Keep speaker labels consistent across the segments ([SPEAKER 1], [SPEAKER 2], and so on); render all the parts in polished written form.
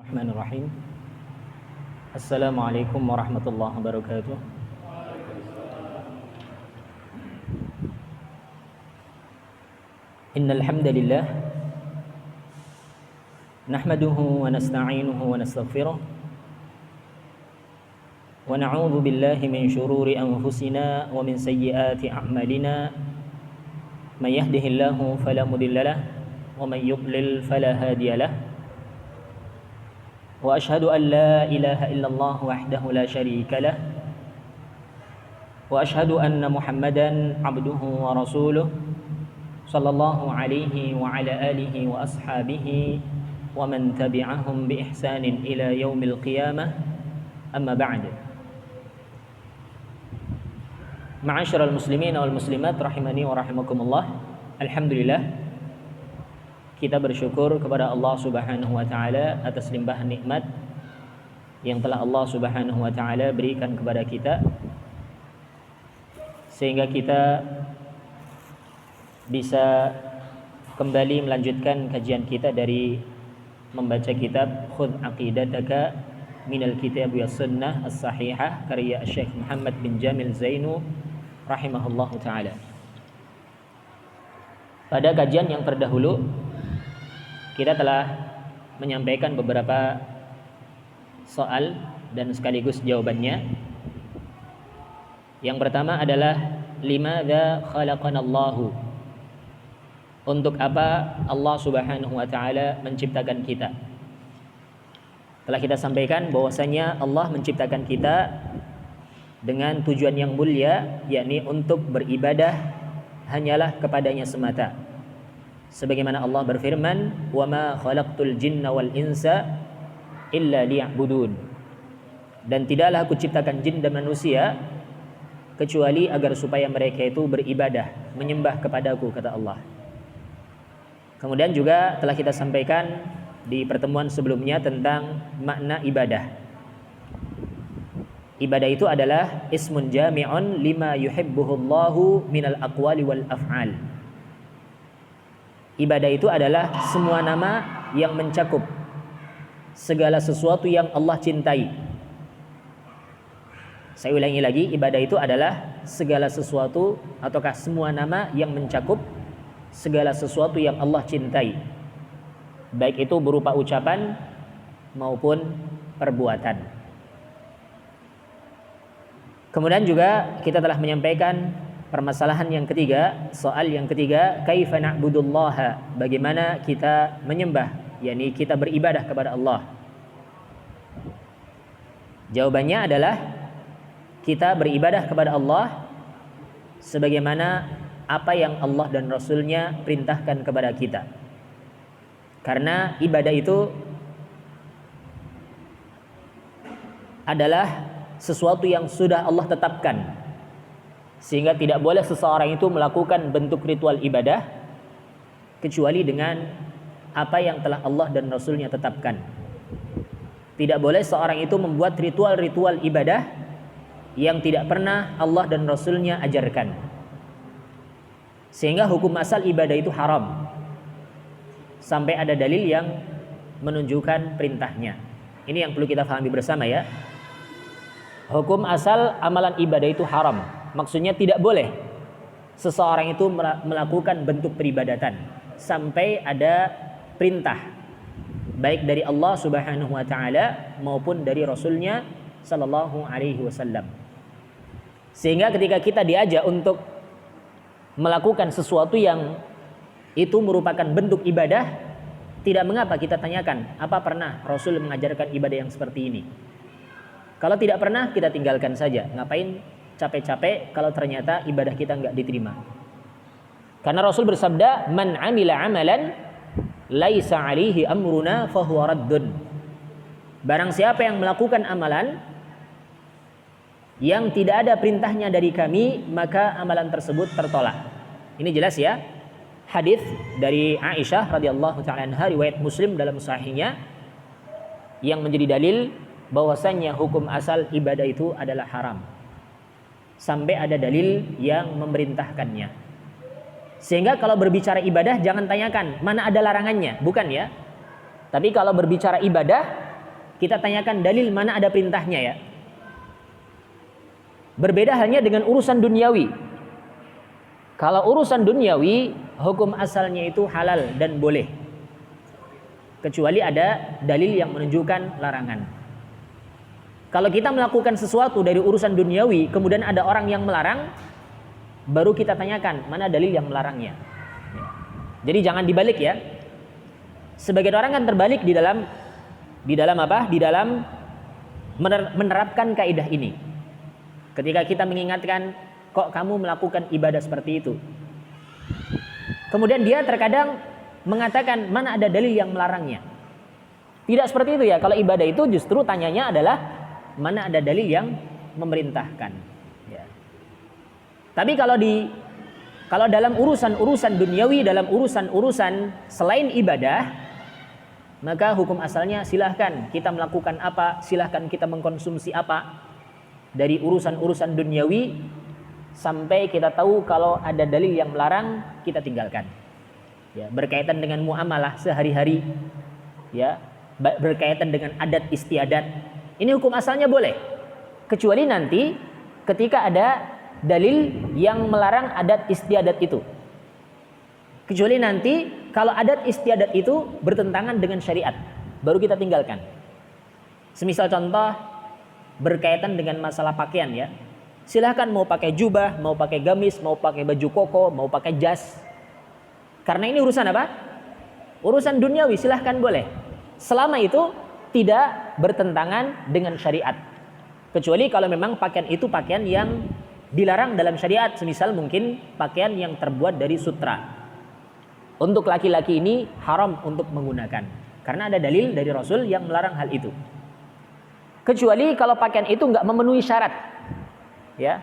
[SPEAKER 1] Bismillahirrahmanirrahim. Assalamualaikum warahmatullahi wabarakatuh. Innal hamdalillah nahmaduhu wa nasta'inuhu wa nastaghfiruh wa na'udzu billahi min shururi anfusina wa min sayyiati a'malina may yahdihillahu fala mudilla lahu wa may yudlil fala hadiya lahu. وأشهد أن لا إله إلا الله وحده لا شريك له وأشهد أن محمدا عبده ورسوله صلى الله عليه وعلى آله وأصحابه ومن تبعهم بإحسان إلى يوم القيامة أما بعد. معاشر المسلمين والمسلمات rahimani wa rahimakumullah. Alhamdulillah, kita bersyukur kepada Allah Subhanahu wa taala atas limpahan nikmat yang telah Allah Subhanahu wa taala berikan kepada kita, sehingga kita bisa kembali melanjutkan kajian kita dari membaca kitab Khudh Aqidataka Minal Kitab was Sunnah As-Sahihah karya Syekh Muhammad bin Jamil Zainu rahimahullahu taala. Pada kajian yang terdahulu kita telah menyampaikan beberapa soal dan sekaligus jawabannya. Yang pertama adalah limadza khalaqanallahu? Untuk apa Allah Subhanahu wa taala menciptakan kita? Telah kita sampaikan bahwasanya Allah menciptakan kita dengan tujuan yang mulia, yakni untuk beribadah hanyalah kepadanya semata. Sebagaimana Allah berfirman, "Wa ma khalaqtul jinna wal insa illa liya'budun." Dan tidaklah aku ciptakan jin dan manusia kecuali agar supaya mereka itu beribadah, menyembah kepadaku, kata Allah. Kemudian juga telah kita sampaikan di pertemuan sebelumnya tentang makna ibadah. Ibadah itu adalah ismun jami'un lima yuhibbuhullahu minal aqwali wal af'al. Ibadah itu adalah semua nama yang mencakup segala sesuatu yang Allah cintai. Saya ulangi lagi, ibadah itu adalah segala sesuatu ataukah semua nama yang mencakup segala sesuatu yang Allah cintai, baik itu berupa ucapan maupun perbuatan. Kemudian juga kita telah menyampaikan permasalahan yang ketiga, soal yang ketiga, kaifa na'budullaha? Bagaimana kita menyembah, yakni kita beribadah kepada Allah? Jawabannya adalah kita beribadah kepada Allah sebagaimana apa yang Allah dan Rasulnya perintahkan kepada kita. Karena ibadah itu adalah sesuatu yang sudah Allah tetapkan, sehingga tidak boleh seseorang itu melakukan bentuk ritual ibadah kecuali dengan apa yang telah Allah dan Rasulnya tetapkan. Tidak boleh seorang itu membuat ritual-ritual ibadah yang tidak pernah Allah dan Rasulnya ajarkan, sehingga hukum asal ibadah itu haram sampai ada dalil yang menunjukkan perintahnya. Ini yang perlu kita pahami bersama ya. Hukum asal amalan ibadah itu haram, maksudnya tidak boleh seseorang itu melakukan bentuk peribadatan sampai ada perintah baik dari Allah Subhanahu wa taala maupun dari Rasulnya sallallahu alaihi wasallam. Sehingga ketika kita diajak untuk melakukan sesuatu yang itu merupakan bentuk ibadah, tidak mengapa kita tanyakan, apa pernah Rasul mengajarkan ibadah yang seperti ini? Kalau tidak pernah, kita tinggalkan saja. Ngapain capek-capek kalau ternyata ibadah kita enggak diterima? Karena Rasul bersabda, "Man 'amila 'amalan laisa 'alaihi amruna fahuwa raddun." Barang siapa yang melakukan amalan yang tidak ada perintahnya dari kami, maka amalan tersebut tertolak. Ini jelas ya. Hadis dari Aisyah radhiyallahu taala anha, riwayat Muslim dalam sahihnya, yang menjadi dalil bahwasanya hukum asal ibadah itu adalah haram sampai ada dalil yang memerintahkannya. Sehingga kalau berbicara ibadah jangan tanyakan mana ada larangannya, bukan ya. Tapi kalau berbicara ibadah kita tanyakan dalil mana ada perintahnya ya. Berbeda halnya dengan urusan duniawi. Kalau urusan duniawi, hukum asalnya itu halal dan boleh. Kecuali ada dalil yang menunjukkan larangan. Kalau kita melakukan sesuatu dari urusan duniawi, kemudian ada orang yang melarang, baru kita tanyakan mana dalil yang melarangnya. Jadi jangan dibalik ya. Sebagian orang kan terbalik di dalam apa? Di dalam menerapkan kaidah ini. Ketika kita mengingatkan, kok kamu melakukan ibadah seperti itu? Kemudian dia terkadang mengatakan mana ada dalil yang melarangnya. Tidak seperti itu ya. Kalau ibadah itu justru tanyanya adalah mana ada dalil yang memerintahkan. Ya. Tapi kalau dalam urusan duniawi, dalam urusan selain ibadah, maka hukum asalnya silahkan kita melakukan apa, silahkan kita mengkonsumsi apa dari urusan duniawi sampai kita tahu kalau ada dalil yang melarang kita tinggalkan. Ya, berkaitan dengan muamalah sehari-hari, ya, berkaitan dengan adat istiadat, ini hukum asalnya boleh. Kecuali nanti ketika ada dalil yang melarang adat istiadat itu. Kecuali nanti kalau adat istiadat itu bertentangan dengan syariat, baru kita tinggalkan. Semisal contoh berkaitan dengan masalah pakaian ya. Silahkan mau pakai jubah, mau pakai gamis, mau pakai baju koko, mau pakai jas. Karena ini urusan apa? Urusan duniawi, silahkan boleh. Selama itu tidak bertentangan dengan syariat. Kecuali kalau memang pakaian itu pakaian yang dilarang dalam syariat. Semisal mungkin pakaian yang terbuat dari sutra. Untuk laki-laki ini haram untuk menggunakan. Karena ada dalil dari Rasul yang melarang hal itu. Kecuali kalau pakaian itu nggak memenuhi syarat. Ya.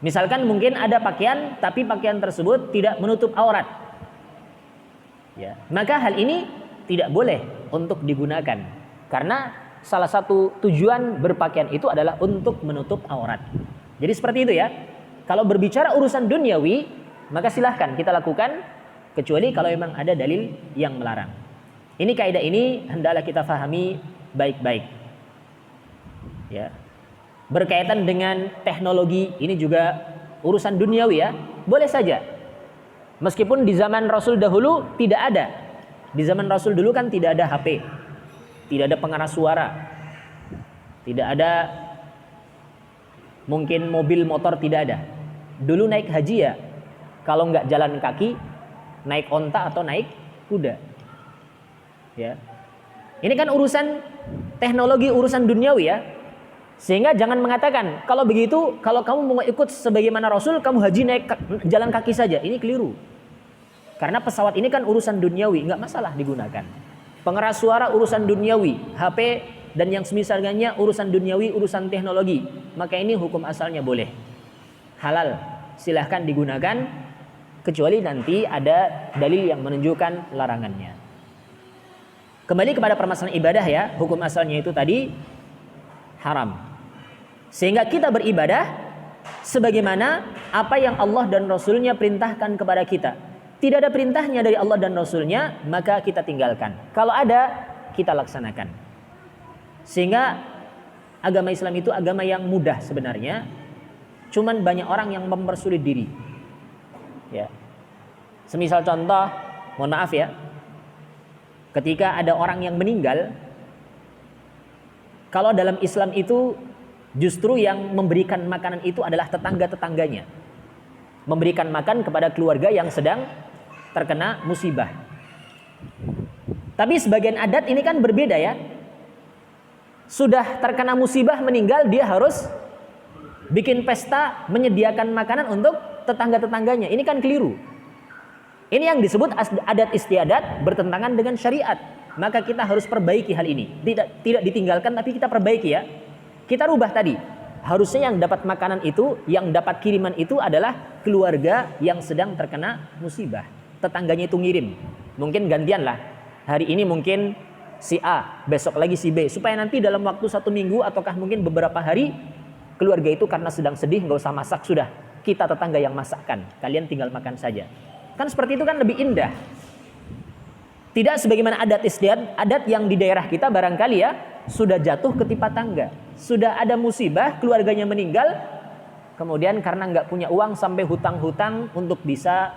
[SPEAKER 1] Misalkan mungkin ada pakaian tapi pakaian tersebut tidak menutup aurat. Ya. Maka hal ini tidak boleh untuk digunakan. Karena salah satu tujuan berpakaian itu adalah untuk menutup aurat. Jadi seperti itu ya. Kalau berbicara urusan duniawi, maka silahkan kita lakukan. Kecuali kalau memang ada dalil yang melarang. Ini kaidah ini hendaklah kita fahami baik-baik. Ya. Berkaitan dengan teknologi, ini juga urusan duniawi ya. Boleh saja. Meskipun di zaman Rasul dahulu tidak ada. Di zaman Rasul dulu kan tidak ada HP. Tidak ada pengeras suara. Tidak ada mungkin mobil motor, tidak ada. Dulu naik haji ya, kalau nggak jalan kaki, naik onta atau naik kuda. Ya. Ini kan urusan teknologi, urusan duniawi ya. Sehingga jangan mengatakan kalau begitu, kalau kamu mau ikut sebagaimana Rasul, kamu haji naik jalan kaki saja. Ini keliru. Karena pesawat ini kan urusan duniawi, nggak masalah digunakan. Pengeras suara urusan duniawi, HP dan yang semisalnya urusan duniawi, urusan teknologi. Maka ini hukum asalnya boleh. Halal, silahkan digunakan. Kecuali nanti ada dalil yang menunjukkan larangannya. Kembali kepada permasalahan ibadah ya, hukum asalnya itu tadi haram. Sehingga kita beribadah sebagaimana apa yang Allah dan Rasulnya perintahkan kepada kita. Tidak ada perintahnya dari Allah dan Rasulnya, maka kita tinggalkan. Kalau ada, kita laksanakan. Sehingga agama Islam itu agama yang mudah sebenarnya. Cuman banyak orang yang mempersulit diri. Ya. Semisal contoh, mohon maaf ya, ketika ada orang yang meninggal, kalau dalam Islam itu justru yang memberikan makanan itu adalah tetangga-tetangganya, memberikan makan kepada keluarga yang sedang terkena musibah. Tapi sebagian adat ini kan berbeda ya, sudah terkena musibah meninggal, dia harus bikin pesta menyediakan makanan untuk tetangga-tetangganya. Ini kan keliru. Ini yang disebut adat istiadat bertentangan dengan syariat. Maka kita harus perbaiki hal ini. Tidak ditinggalkan tapi kita perbaiki ya. Kita rubah tadi. Harusnya yang dapat makanan itu, yang dapat kiriman itu adalah keluarga yang sedang terkena musibah. Tetangganya itu ngirim. Mungkin gantian lah. Hari ini mungkin si A, besok lagi si B. Supaya nanti dalam waktu 1 minggu ataukah mungkin beberapa hari, keluarga itu karena sedang sedih nggak usah masak, sudah kita tetangga yang masakkan, kalian tinggal makan saja. Kan seperti itu kan lebih indah. Tidak sebagaimana adat istiadat, adat yang di daerah kita barangkali ya, sudah jatuh ketimpa tangga, sudah ada musibah, keluarganya meninggal, kemudian karena nggak punya uang sampai hutang-hutang untuk bisa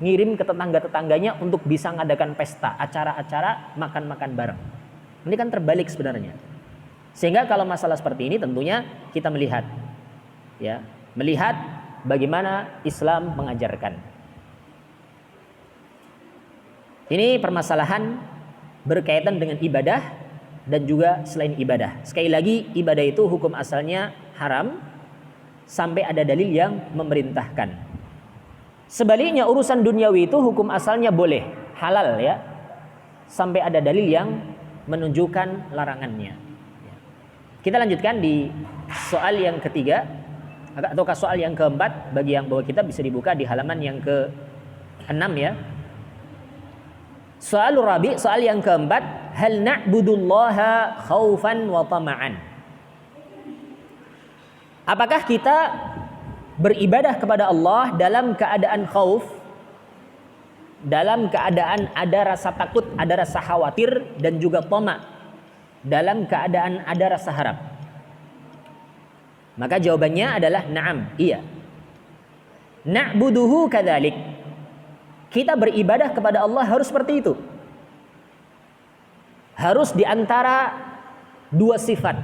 [SPEAKER 1] ngirim ke tetangga-tetangganya untuk bisa ngadakan pesta, acara-acara, makan-makan bareng. Ini kan terbalik sebenarnya. Sehingga kalau masalah seperti ini tentunya kita melihat bagaimana Islam mengajarkan. Ini permasalahan berkaitan dengan ibadah dan juga selain ibadah. Sekali lagi, ibadah itu hukum asalnya haram sampai ada dalil yang memerintahkan. Sebaliknya urusan duniawi itu hukum asalnya boleh, halal ya, sampai ada dalil yang menunjukkan larangannya. Kita lanjutkan di soal yang ketiga atau soal yang keempat. Bagi yang bawa kitab bisa dibuka di halaman yang ke-6 ya. Soalul rabi, soal yang keempat, hal na'budullaha khaufan wa tama'an. Apakah kita beribadah kepada Allah dalam keadaan khauf, dalam keadaan ada rasa takut, ada rasa khawatir, dan juga tama', dalam keadaan ada rasa harap? Maka jawabannya adalah na'am, iya. Na'buduhu kadzalik. Kita beribadah kepada Allah harus seperti itu. Harus di antara dua sifat.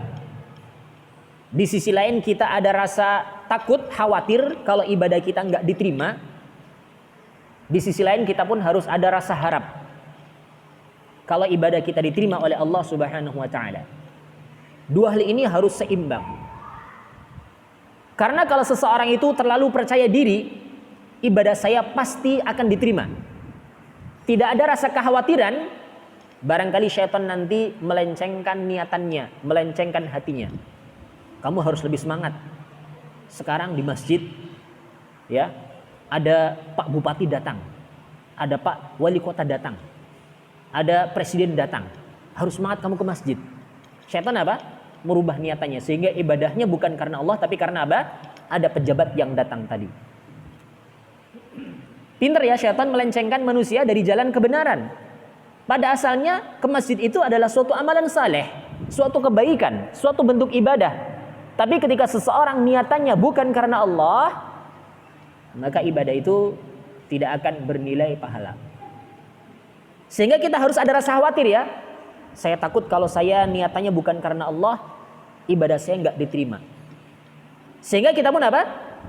[SPEAKER 1] Di sisi lain kita ada rasa takut, khawatir kalau ibadah kita nggak diterima. Di sisi lain kita pun harus ada rasa harap kalau ibadah kita diterima oleh Allah Subhanahu wa taala. Dua hal ini harus seimbang. Karena kalau seseorang itu terlalu percaya diri, ibadah saya pasti akan diterima, tidak ada rasa kekhawatiran, barangkali syaitan nanti melencengkan niatannya, melencengkan hatinya. Kamu harus lebih semangat. Sekarang di masjid ya, ada Pak Bupati datang, ada Pak Wali Kota datang, ada presiden datang, harus semangat kamu ke masjid. Syaitan apa? Merubah niatannya sehingga ibadahnya bukan karena Allah tapi karena apa? Ada pejabat yang datang tadi. Pinter ya syaitan melencengkan manusia dari jalan kebenaran. Pada asalnya ke masjid itu adalah suatu amalan saleh, suatu kebaikan, suatu bentuk ibadah. Tapi ketika seseorang niatannya bukan karena Allah, maka ibadah itu tidak akan bernilai pahala. Sehingga kita harus ada rasa khawatir ya. Saya takut kalau saya niatannya bukan karena Allah, ibadah saya nggak diterima. Sehingga kita pun apa?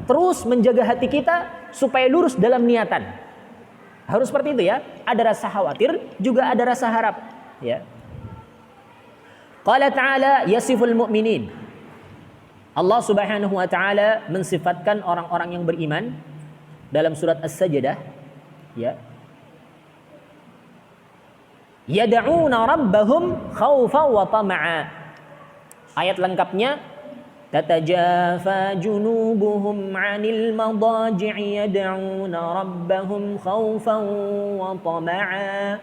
[SPEAKER 1] Terus menjaga hati kita supaya lurus dalam niatan. Harus seperti itu ya. Ada rasa khawatir, juga ada rasa harap. Ya. Qala ta'ala yasiful mu'minin. Allah Subhanahu wa taala mensifatkan orang-orang yang beriman dalam surat As-Sajdah ya. Yad'una rabbahum khaufan wa tama'a. Ayat lengkapnya tatajafa junubuhum 'anil madaji'i yad'una rabbahum khaufan wa tama'a.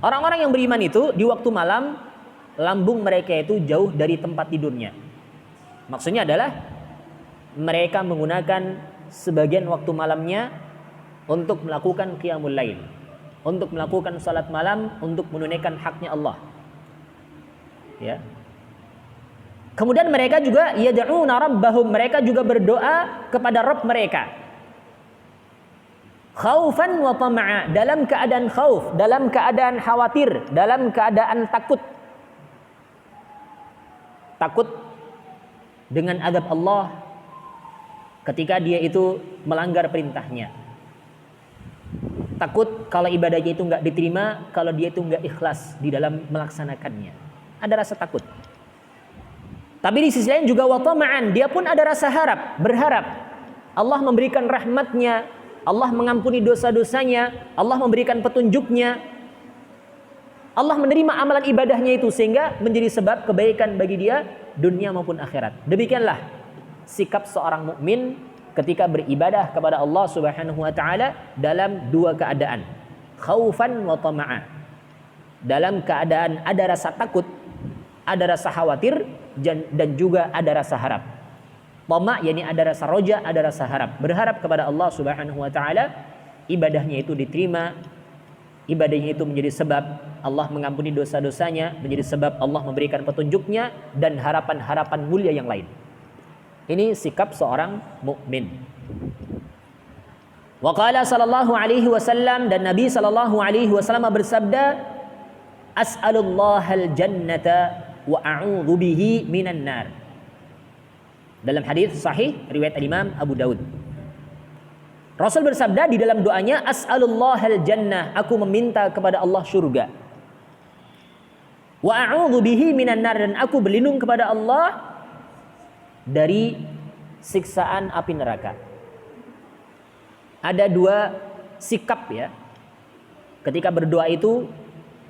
[SPEAKER 1] Orang-orang yang beriman itu di waktu malam lambung mereka itu jauh dari tempat tidurnya. Maksudnya adalah mereka menggunakan sebagian waktu malamnya untuk melakukan qiyamul lail, untuk melakukan salat malam, untuk menunaikan haknya Allah. Ya. Kemudian mereka juga yad'una rabbahum, mereka juga berdoa kepada Rabb mereka. Khaufan wa tama'a, dalam keadaan khauf, dalam keadaan khawatir, dalam keadaan takut. Takut dengan azab Allah ketika dia itu melanggar perintahnya. Takut kalau ibadahnya itu nggak diterima, kalau dia itu nggak ikhlas di dalam melaksanakannya. Ada rasa takut. Tapi di sisi lain juga wa tama'an, dia pun ada rasa harap, berharap Allah memberikan rahmatnya, Allah mengampuni dosa-dosanya, Allah memberikan petunjuknya, Allah menerima amalan ibadahnya itu sehingga menjadi sebab kebaikan bagi dia dunia maupun akhirat. Demikianlah sikap seorang mukmin ketika beribadah kepada Allah Subhanahu wa taala dalam dua keadaan, khaufan wa tama'a. Dalam keadaan ada rasa takut, ada rasa khawatir, dan juga ada rasa harap. Tama' yakni ada rasa roja, ada rasa harap, berharap kepada Allah Subhanahu wa taala ibadahnya itu diterima ibadahnya itu menjadi sebab Allah mengampuni dosa-dosanya, menjadi sebab Allah memberikan petunjuknya dan harapan-harapan mulia yang lain. Ini sikap seorang mukmin. Wa qala sallallahu alaihi wasallam, dan Nabi sallallahu alaihi wasallam bersabda, as'alullahal jannata wa a'udzu bihi minan nar. Dalam hadis sahih riwayat Imam Abu Daud. Rasul bersabda di dalam doanya, as'alullahal jannah, aku meminta kepada Allah surga. Wa a'udzu bihi minan nar, dan aku berlindung kepada Allah dari siksaan api neraka. Ada dua sikap ya. Ketika berdoa itu,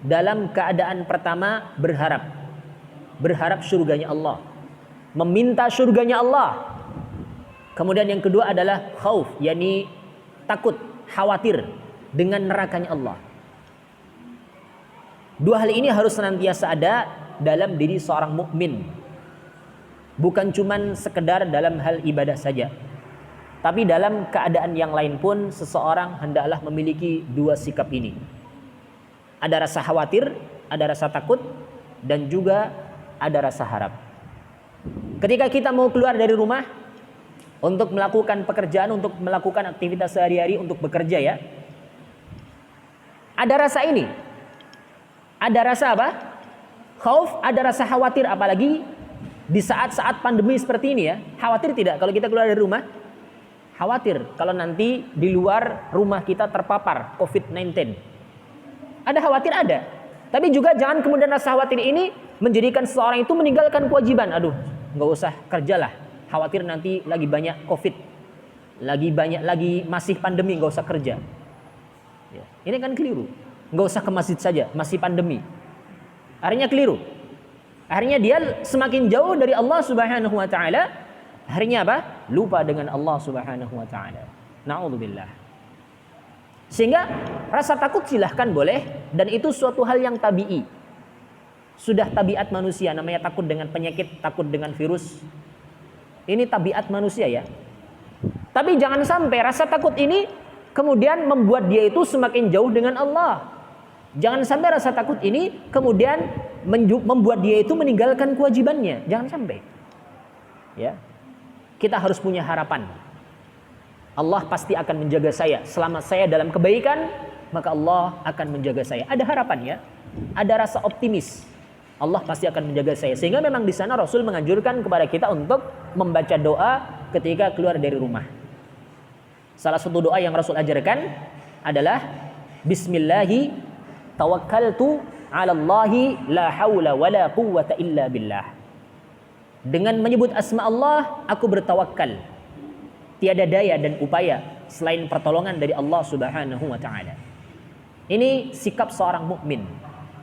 [SPEAKER 1] dalam keadaan pertama berharap surganya Allah, meminta surganya Allah. Kemudian yang kedua adalah khauf, yakni takut, khawatir dengan nerakanya Allah. Dua hal ini harus senantiasa ada dalam diri seorang mukmin. Bukan cuman sekedar dalam hal ibadah saja, tapi dalam keadaan yang lain pun seseorang hendaklah memiliki dua sikap ini. Ada rasa khawatir, ada rasa takut, dan juga ada rasa harap. Ketika kita mau keluar dari rumah untuk melakukan pekerjaan, untuk melakukan aktivitas sehari-hari, untuk bekerja ya, ada rasa ini. Ada rasa apa? Khauf, ada rasa khawatir, apalagi di saat-saat pandemi seperti ini ya. Khawatir tidak kalau kita keluar dari rumah? Khawatir kalau nanti di luar rumah kita terpapar COVID-19. Ada khawatir, ada. Tapi juga jangan kemudian rasa khawatir ini menjadikan seseorang itu meninggalkan kewajiban. Aduh, nggak usah kerjalah. Khawatir nanti lagi banyak COVID, lagi masih pandemi, nggak usah kerja. Ya, ini kan keliru. Nggak usah ke masjid saja, masih pandemi. Akhirnya keliru. Akhirnya dia semakin jauh dari Allah Subhanahu wa taala. Akhirnya apa? Lupa dengan Allah Subhanahu wa taala. Na'udzubillah. Sehingga rasa takut silahkan boleh, dan itu suatu hal yang tabi'i. Sudah tabiat manusia, namanya takut dengan penyakit, takut dengan virus. Ini tabiat manusia ya. Tapi jangan sampai rasa takut ini kemudian membuat dia itu semakin jauh dengan Allah. Jangan sampai rasa takut ini kemudian membuat dia itu meninggalkan kewajibannya. Jangan sampai. Ya. Kita harus punya harapan. Allah pasti akan menjaga saya. Selama saya dalam kebaikan, maka Allah akan menjaga saya. Ada harapan ya. Ada rasa optimis. Allah pasti akan menjaga saya. Sehingga memang di sana Rasul menganjurkan kepada kita untuk membaca doa ketika keluar dari rumah. Salah satu doa yang Rasul ajarkan adalah Bismillahi tawakkaltu 'ala Allahi la haula wala quwwata illa billah. Dengan menyebut asma Allah, aku bertawakal. Tiada daya dan upaya selain pertolongan dari Allah Subhanahu wa taala. Ini sikap seorang mukmin.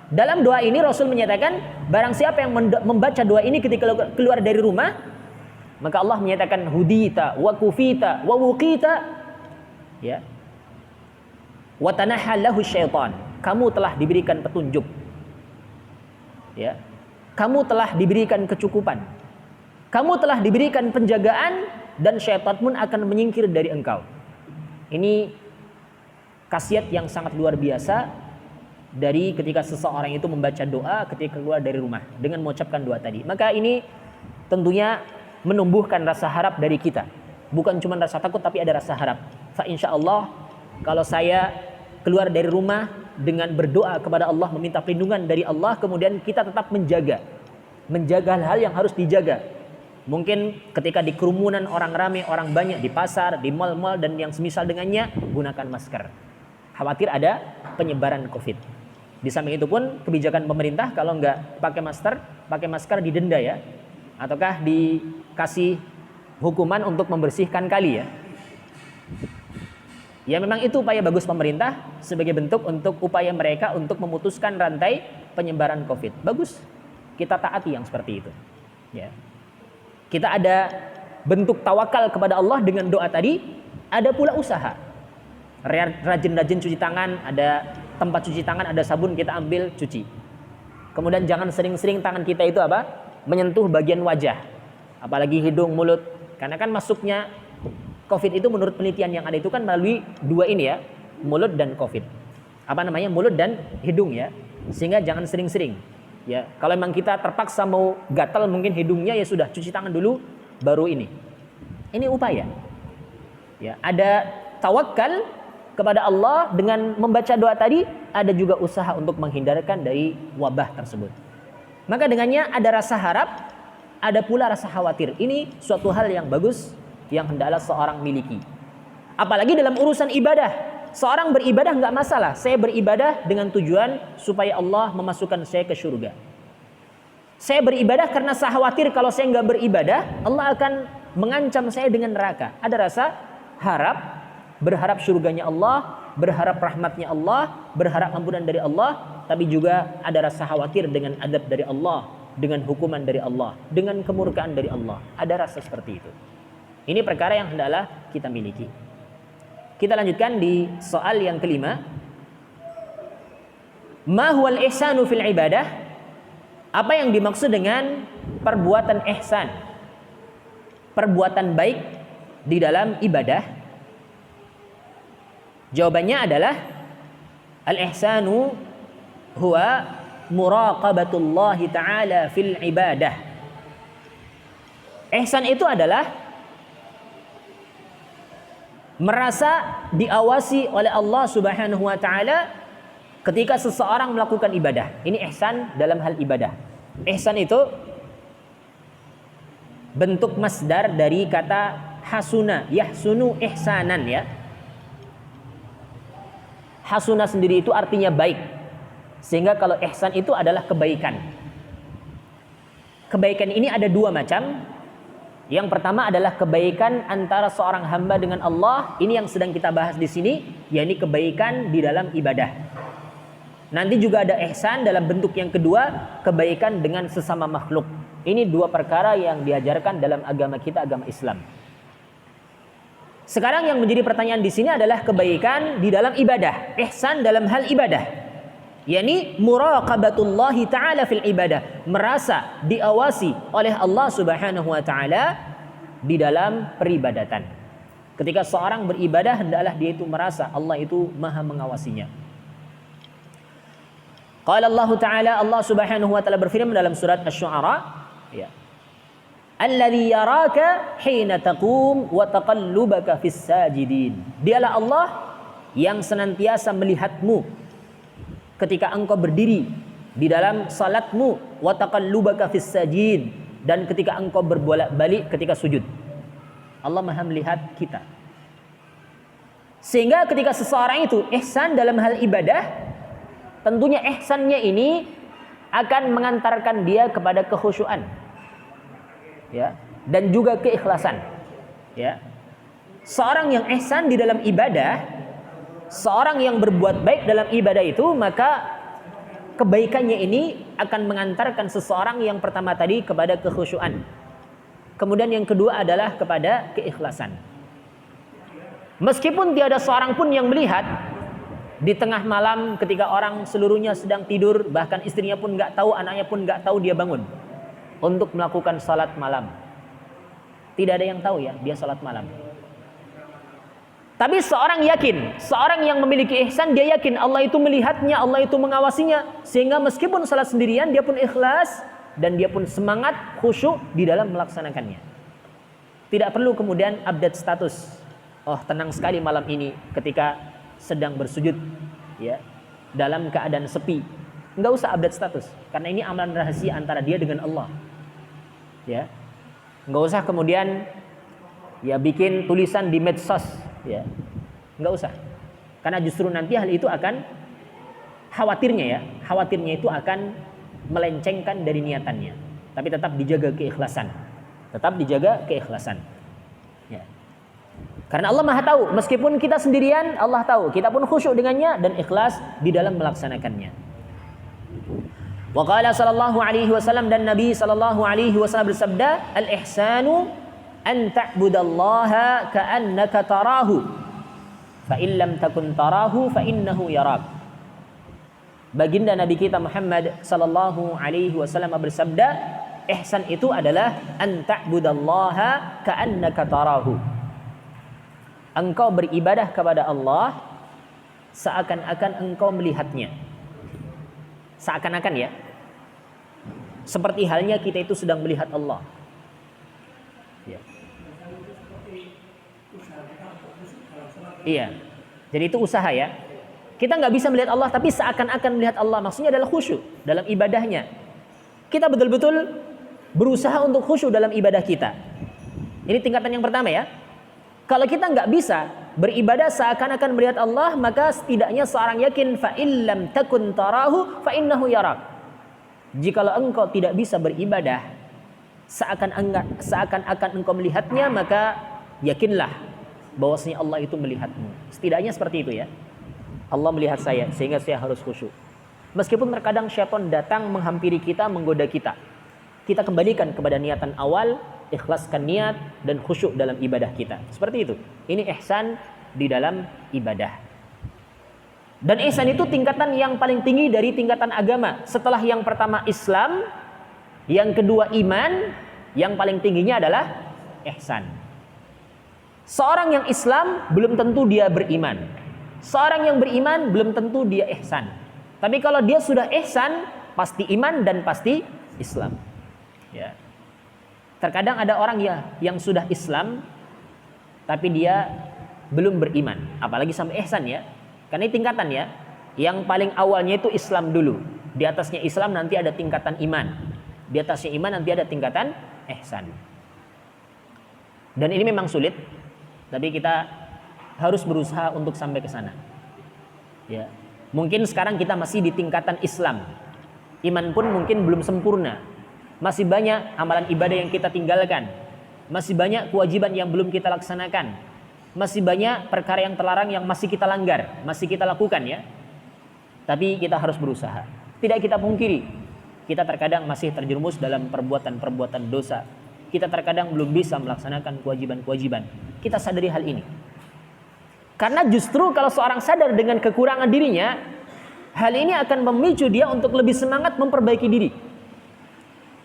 [SPEAKER 1] Dalam doa ini Rasul menyatakan, barang siapa yang membaca doa ini ketika keluar dari rumah, maka Allah menyatakan hudita wa kufita wa wuqita, ya. Wa tanahha lahu syaitan. Kamu telah diberikan petunjuk. Ya. Kamu telah diberikan kecukupan. Kamu telah diberikan penjagaan, dan syaitan pun akan menyingkir dari engkau. Ini khasiat yang sangat luar biasa dari ketika seseorang itu membaca doa ketika keluar dari rumah dengan mengucapkan doa tadi. Maka ini tentunya menumbuhkan rasa harap dari kita. Bukan cuma rasa takut, tapi ada rasa harap. Fa insyaallah kalau saya keluar dari rumah dengan berdoa kepada Allah, meminta perlindungan dari Allah, kemudian kita tetap menjaga hal-hal yang harus dijaga. Mungkin ketika di kerumunan orang ramai, orang banyak, di pasar, di mal-mal dan yang semisal dengannya, gunakan masker. Khawatir ada penyebaran COVID. Di samping itu pun kebijakan pemerintah kalau nggak pakai masker didenda ya, ataukah dikasih hukuman untuk membersihkan kali ya. Ya memang itu upaya bagus pemerintah sebagai bentuk untuk upaya mereka untuk memutuskan rantai penyebaran COVID. Bagus, kita taati yang seperti itu. Ya. Kita ada bentuk tawakal kepada Allah dengan doa tadi, ada pula usaha. Rajin-rajin cuci tangan, ada tempat cuci tangan, ada sabun, kita ambil cuci. Kemudian jangan sering-sering tangan kita itu apa? Menyentuh bagian wajah. Apalagi hidung, mulut. Karena kan masuknya COVID itu menurut penelitian yang ada itu kan melalui dua ini ya, mulut dan COVID. mulut dan hidung ya. Sehingga jangan sering-sering. Ya, kalau memang kita terpaksa mau gatal mungkin hidungnya, ya sudah cuci tangan dulu baru ini. Ini upaya. Ya, ada tawakal kepada Allah dengan membaca doa tadi, ada juga usaha untuk menghindarkan dari wabah tersebut. Maka dengannya ada rasa harap, ada pula rasa khawatir. Ini suatu hal yang bagus yang hendaklah seorang miliki. Apalagi dalam urusan ibadah. Seorang beribadah nggak masalah. Saya beribadah dengan tujuan supaya Allah memasukkan saya ke surga. Saya beribadah karena saya khawatir kalau saya nggak beribadah, Allah akan mengancam saya dengan neraka. Ada rasa harap, berharap surganya Allah, berharap rahmatnya Allah, berharap ampunan dari Allah, tapi juga ada rasa khawatir dengan adab dari Allah, dengan hukuman dari Allah, dengan kemurkaan dari Allah. Ada rasa seperti itu. Ini perkara yang hendaklah kita miliki. Kita lanjutkan di soal yang kelima. Ma huwal ihsanu fil ibadah? Apa yang dimaksud dengan perbuatan ihsan? Perbuatan baik di dalam ibadah. Jawabannya adalah al-ihsanu huwa muraqabatullah ta'ala fil ibadah. Ihsan itu adalah merasa diawasi oleh Allah Subhanahu wa taala ketika seseorang melakukan ibadah. Ini ihsan dalam hal ibadah. Ihsan itu bentuk masdar dari kata hasuna, yahsunu ihsanan ya. Hasuna sendiri itu artinya baik. Sehingga kalau ihsan itu adalah kebaikan. Kebaikan ini ada dua macam. Yang pertama adalah kebaikan antara seorang hamba dengan Allah. Ini yang sedang kita bahas di sini, yakni kebaikan di dalam ibadah. Nanti juga ada ihsan dalam bentuk yang kedua, kebaikan dengan sesama makhluk. Ini dua perkara yang diajarkan dalam agama kita, agama Islam. Sekarang yang menjadi pertanyaan di sini adalah kebaikan di dalam ibadah, ihsan dalam hal ibadah. yakni muraqabatullahi ta'ala fil ibadah, merasa diawasi oleh Allah Subhanahu wa taala di dalam peribadatan. Ketika seorang beribadah hendaklah dia itu merasa Allah itu Maha mengawasinya. Qala Allah Ta'ala, Allah Subhanahu wa taala berfirman dalam surat Asy-Syu'ara, ya. Alladzi yaraka hina taqum wa taqallubaka fis sajidin. Dialah Allah yang senantiasa melihatmu ketika engkau berdiri di dalam salatmu, wa taqallubaka fis sajid, dan ketika engkau berbolak-balik ketika sujud. Allah Maha melihat kita. Sehingga ketika seseorang itu ihsan dalam hal ibadah, tentunya ihsannya ini akan mengantarkan dia kepada kekhusyuan, ya, dan juga keikhlasan, ya. Seorang yang ihsan di dalam ibadah, seorang yang berbuat baik dalam ibadah itu, maka kebaikannya ini akan mengantarkan seseorang yang pertama tadi kepada kekhusyuan. Kemudian yang kedua adalah kepada keikhlasan. Meskipun tiada seorang pun yang melihat di tengah malam ketika orang seluruhnya sedang tidur, bahkan istrinya pun nggak tahu, anaknya pun nggak tahu, dia bangun untuk melakukan salat malam. Tidak ada yang tahu ya dia salat malam. Tapi seorang yakin, seorang yang memiliki ihsan, dia yakin Allah itu melihatnya, Allah itu mengawasinya, sehingga meskipun salat sendirian dia pun ikhlas dan dia pun semangat, khusyuk di dalam melaksanakannya. Tidak perlu kemudian update status. Oh, tenang sekali malam ini ketika sedang bersujud, ya, dalam keadaan sepi. Enggak usah update status, karena ini amalan rahasia antara dia dengan Allah. Ya. Enggak usah kemudian ya bikin tulisan di medsos, ya. Enggak usah. Karena justru nanti hal itu akan khawatirnya itu akan melencengkan dari niatannya. Tapi tetap dijaga keikhlasan. Ya. Karena Allah Maha tahu, meskipun kita sendirian, Allah tahu, kita pun khusyuk dengannya dan ikhlas di dalam melaksanakannya. Wa qala sallallahu alaihi wasallam, dan Nabi sallallahu alaihi wasallam bersabda, al-ihsanu an ta'budallaha ka'annaka tarahu fa in lam takun tarahu fa innahu yarak. Baginda Nabi kita Muhammad sallallahu alaihi wasallam bersabda, ihsan itu adalah an ta'budallaha ka'annaka tarahu. Engkau beribadah kepada Allah seakan-akan engkau melihatnya. Seakan-akan ya. Seperti halnya kita itu sedang melihat Allah. Ya. Iya. Jadi itu usaha ya. Kita nggak bisa melihat Allah tapi seakan-akan melihat Allah. Maksudnya adalah khusyuk dalam ibadahnya. Kita betul-betul berusaha untuk khusyuk dalam ibadah kita. Ini tingkatan yang pertama ya. Kalau kita nggak bisa beribadah seakan-akan melihat Allah, maka setidaknya seorang yakin fa illam takun tarahu fa innahu yarak. Jikalau engkau tidak bisa beribadah seakan-akan engkau melihatnya, maka yakinlah bahwasanya Allah itu melihatmu. Setidaknya seperti itu ya. Allah melihat saya sehingga saya harus khusyuk. Meskipun terkadang syaitan datang menghampiri kita, menggoda kita. Kita kembalikan kepada niatan awal, ikhlaskan niat dan khusyuk dalam ibadah kita. Seperti itu. Ini ihsan di dalam ibadah. Dan ihsan itu tingkatan yang paling tinggi dari tingkatan agama. Setelah yang pertama Islam, yang kedua iman, yang paling tingginya adalah ihsan. Seorang yang Islam belum tentu dia beriman. Seorang yang beriman belum tentu dia ihsan. Tapi kalau dia sudah ihsan, pasti iman dan pasti Islam. Ya. Terkadang ada orang yang sudah Islam tapi dia belum beriman, apalagi sampai ihsan ya. Karena ini tingkatan ya. Yang paling awalnya itu Islam dulu. Di atasnya Islam nanti ada tingkatan iman. Di atasnya iman nanti ada tingkatan ihsan. Dan ini memang sulit, tapi kita harus berusaha untuk sampai ke sana. Ya. Mungkin sekarang kita masih di tingkatan Islam. Iman pun mungkin belum sempurna. Masih banyak amalan ibadah yang kita tinggalkan. Masih banyak kewajiban yang belum kita laksanakan. Masih banyak perkara yang terlarang yang masih kita langgar, masih kita lakukan ya. Tapi kita harus berusaha. Tidak kita pungkiri, kita terkadang masih terjerumus dalam perbuatan-perbuatan dosa. Kita terkadang belum bisa melaksanakan kewajiban-kewajiban. Kita sadari hal ini. Karena justru kalau seorang sadar dengan kekurangan dirinya, hal ini akan memicu dia untuk lebih semangat memperbaiki diri.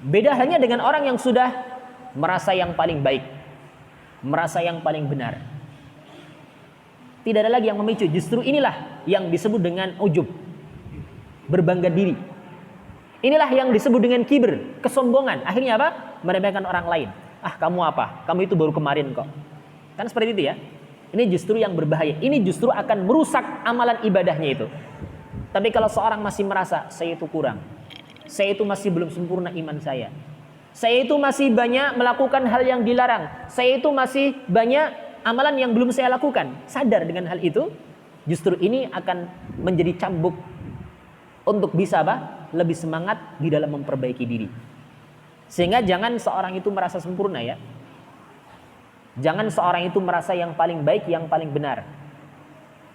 [SPEAKER 1] Beda halnya dengan orang yang sudah merasa yang paling baik, merasa yang paling benar. Tidak ada lagi yang memicu. Justru inilah yang disebut dengan ujub, berbangga diri. Inilah yang disebut dengan kibir, kesombongan. Akhirnya apa? Meremehkan orang lain. Ah, kamu apa? Kamu itu baru kemarin kok. Kan seperti itu ya. Ini justru yang berbahaya. Ini justru akan merusak amalan ibadahnya itu. Tapi kalau seorang masih merasa saya itu kurang, saya itu masih belum sempurna iman saya itu masih banyak melakukan hal yang dilarang, saya itu masih banyak amalan yang belum saya lakukan, sadar dengan hal itu, justru ini akan menjadi cambuk untuk bisa apa? Lebih semangat di dalam memperbaiki diri. Sehingga jangan seorang itu merasa sempurna ya. Jangan seorang itu merasa yang paling baik, yang paling benar.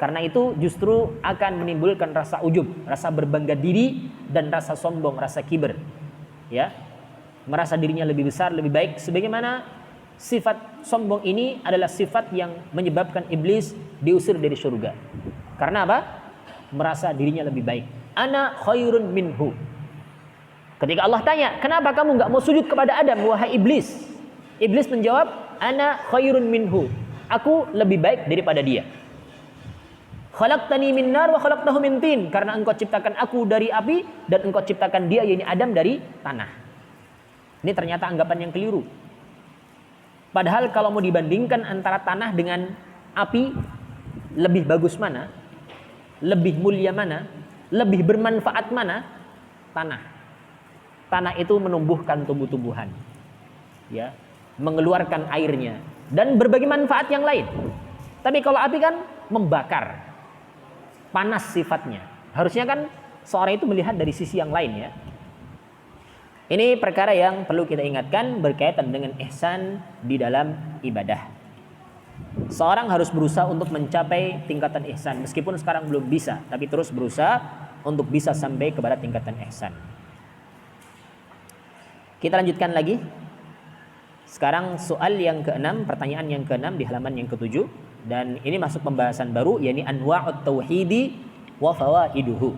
[SPEAKER 1] Karena itu justru akan menimbulkan rasa ujub, rasa berbangga diri dan rasa sombong, rasa kibir. Ya. Merasa dirinya lebih besar, lebih baik, sebagaimana sifat sombong ini adalah sifat yang menyebabkan iblis diusir dari surga. Karena apa? Merasa dirinya lebih baik. Ana khairun minhu. Ketika Allah tanya, kenapa kamu enggak mau sujud kepada Adam, wahai iblis? Iblis menjawab, ana khairun minhu. Aku lebih baik daripada dia. Khalaqtani min nar wa khalaqtahu min tin. Karena engkau ciptakan aku dari api dan engkau ciptakan dia, yaitu Adam, dari tanah. Ini ternyata anggapan yang keliru. Padahal kalau mau dibandingkan antara tanah dengan api, lebih bagus mana? Lebih mulia mana? Lebih bermanfaat mana? Tanah. Tanah itu menumbuhkan tumbuh-tumbuhan. Ya, mengeluarkan airnya dan berbagai manfaat yang lain. Tapi kalau api kan membakar. Panas sifatnya. Harusnya kan seorang itu melihat dari sisi yang lain ya. Ini perkara yang perlu kita ingatkan berkaitan dengan ihsan di dalam ibadah. Seorang harus berusaha untuk mencapai tingkatan ihsan. Meskipun sekarang belum bisa, tapi terus berusaha untuk bisa sampai kepada tingkatan ihsan. Kita lanjutkan lagi. Sekarang soal yang ke-6, pertanyaan yang ke-6 di halaman yang ke-7. Dan ini masuk pembahasan baru, yakni anwa'ut tauhidi wa fawaiduhu.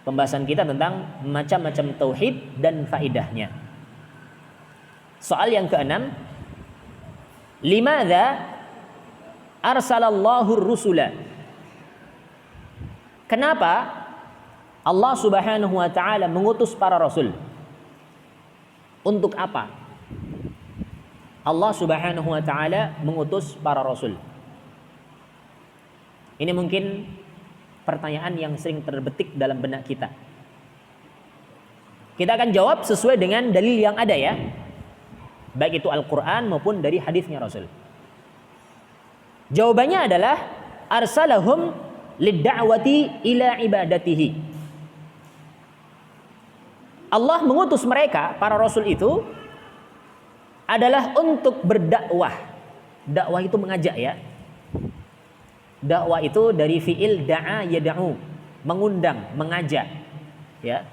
[SPEAKER 1] Pembahasan kita tentang macam-macam tauhid dan faidahnya. Soal yang ke-6, limadza arsalallahu rusula Kenapa Allah Subhanahu wa taala mengutus para rasul? Untuk apa Allah Subhanahu wa taala mengutus para rasul? Ini mungkin pertanyaan yang sering terbetik dalam benak kita. Kita akan jawab sesuai dengan dalil yang ada ya, baik itu Al-Quran maupun dari hadisnya Rasul. Jawabannya adalah arsalahum lid-da'wati ila ibadatihi. Allah mengutus mereka, para rasul itu adalah untuk berdakwah. Dakwah itu mengajak ya. Dakwah itu dari fi'il da'a yada'u, mengundang, mengajak ya.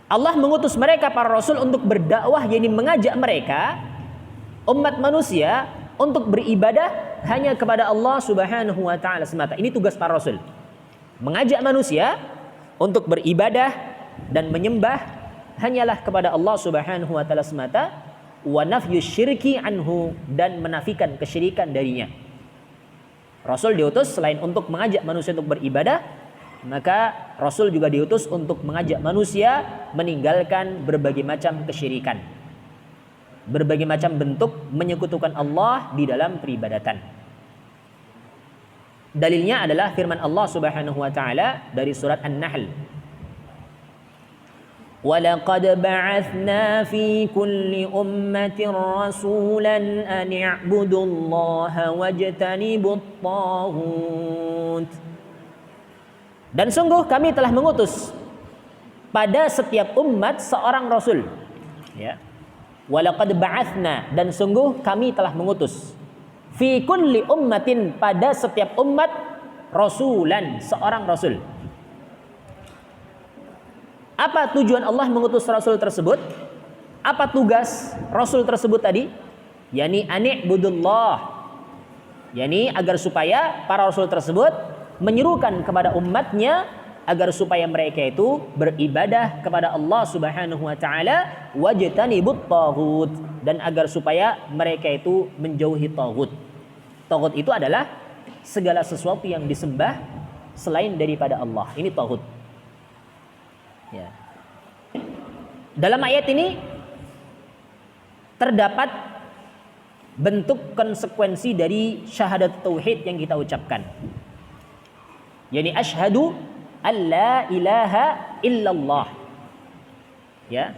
[SPEAKER 1] Allah mengutus mereka para rasul untuk berdakwah, yakni mengajak mereka umat manusia untuk beribadah hanya kepada Allah Subhanahu wa taala semata. Ini tugas para rasul. Mengajak manusia untuk beribadah dan menyembah hanyalah kepada Allah Subhanahu wa taala semata, wa nafyu syirki anhu, dan menafikan kesyirikan darinya. Rasul diutus selain untuk mengajak manusia untuk beribadah, maka Rasul juga diutus untuk mengajak manusia meninggalkan berbagai macam kesyirikan, berbagai macam bentuk menyekutukan Allah di dalam peribadatan. Dalilnya adalah firman Allah Subhanahu wa taala dari surat An-Nahl. وَلَقَدْ بَعَثْنَا فِي كُلِّ أُمَّةٍ رَسُولًا أَنِ اعْبُدُوا اللَّهَ وَاجْتَنِبُوا الطَّاغُوتَ. Dan sungguh kami telah mengutus pada setiap umat seorang rasul. Ya. وَلَقَدْ بَعَثْنَا, dan sungguh kami telah mengutus fi kulli ummatin, pada setiap umat, rasulan, seorang rasul. Apa tujuan Allah mengutus rasul tersebut? Apa tugas rasul tersebut tadi? Yani ani'budullah, yani agar supaya para rasul tersebut menyerukan kepada umatnya agar supaya mereka itu beribadah kepada Allah Subhanahu wa taala, wajtanibut taghut, dan agar supaya mereka itu menjauhi taghut. Taghut itu adalah segala sesuatu yang disembah selain daripada Allah. Ini taghut. Ya. Dalam ayat ini terdapat bentuk konsekuensi dari syahadat tauhid yang kita ucapkan. Yani asyhadu alla ilaha illallah. Ya.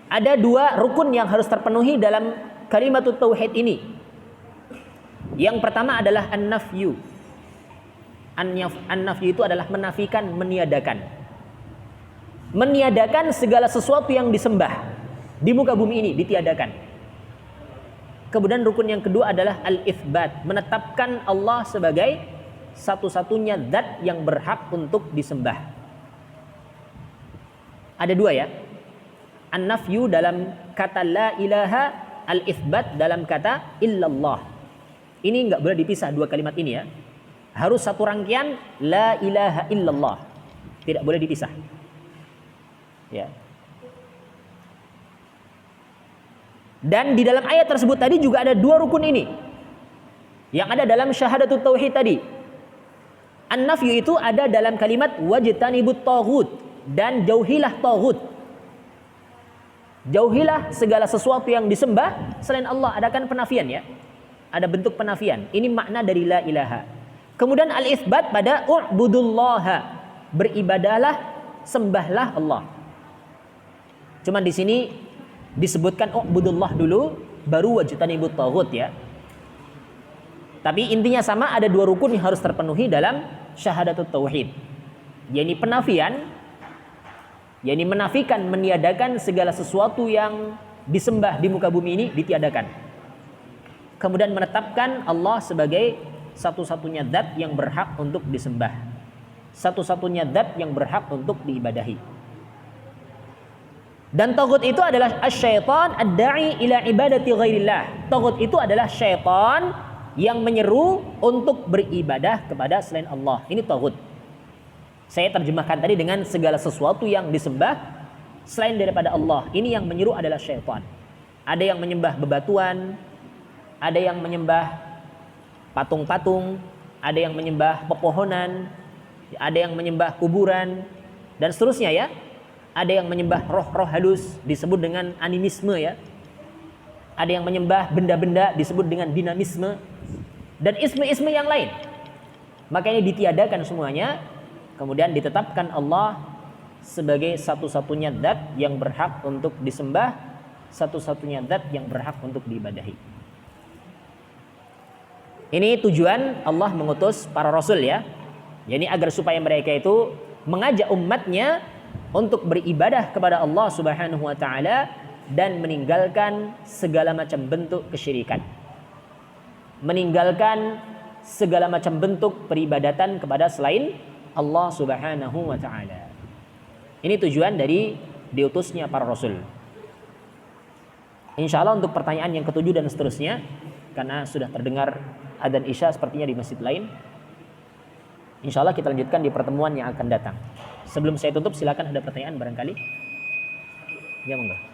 [SPEAKER 1] Ada dua rukun yang harus terpenuhi dalam kalimat tauhid ini. Yang pertama adalah an-nafyu. An-nafyu itu adalah menafikan, meniadakan. Meniadakan segala sesuatu yang disembah di muka bumi ini, ditiadakan. Kemudian rukun yang kedua adalah al-itsbat, menetapkan Allah sebagai satu-satunya zat yang berhak untuk disembah. Ada dua ya. An-nafyu dalam kata la ilaha, al-itsbat dalam kata illallah. Ini enggak boleh dipisah dua kalimat ini ya. Harus satu rangkaian la ilaha illallah. Tidak boleh dipisah. Ya. Dan di dalam ayat tersebut tadi juga ada dua rukun ini yang ada dalam syahadatut tauhid tadi. An-nafyu itu ada dalam kalimat wajtanibut taghut, dan jauhilah taghut. Jauhilah segala sesuatu yang disembah selain Allah. Adakan penafian ya. Ada bentuk penafian. Ini makna dari la ilaha. Kemudian al-itsbat pada u'budullaha, beribadahlah, sembahlah Allah. Cuman di sini disebutkan u'budullah dulu, baru wajtanibut taghut ya. Tapi intinya sama, ada dua rukun yang harus terpenuhi dalam syahadatut tauhid. Yani penafian, yani menafikan, meniadakan segala sesuatu yang disembah di muka bumi ini, ditiadakan. Kemudian menetapkan Allah sebagai satu-satunya zat yang berhak untuk disembah, satu-satunya zat yang berhak untuk diibadahi. Dan taghut itu adalah asyaitan ad-da'i ila ibadati ghairillah. Taghut itu adalah syaitan yang menyeru untuk beribadah kepada selain Allah. Ini taghut. Saya terjemahkan tadi dengan segala sesuatu yang disembah selain daripada Allah. Ini yang menyeru adalah syaitan. Ada yang menyembah bebatuan, ada yang menyembah patung-patung, ada yang menyembah pepohonan, ada yang menyembah kuburan, dan seterusnya ya. Ada yang menyembah roh-roh halus, disebut dengan animisme ya. Ada yang menyembah benda-benda, disebut dengan dinamisme, dan isme-isme yang lain. Maka ini ditiadakan semuanya, kemudian ditetapkan Allah sebagai satu-satunya zat yang berhak untuk disembah, satu-satunya zat yang berhak untuk diibadahi. Ini tujuan Allah mengutus para rasul ya. Jadi agar supaya mereka itu mengajak umatnya untuk beribadah kepada Allah Subhanahu wa taala dan meninggalkan segala macam bentuk kesyirikan. Meninggalkan segala macam bentuk peribadatan kepada selain Allah Subhanahu wa taala. Ini tujuan dari diutusnya para rasul. Insya Allah untuk pertanyaan yang ketujuh dan seterusnya, karena sudah terdengar adzan Isya sepertinya di masjid lain, insya Allah kita lanjutkan di pertemuan yang akan datang. Sebelum saya tutup, silakan ada pertanyaan barangkali. Ya monggo.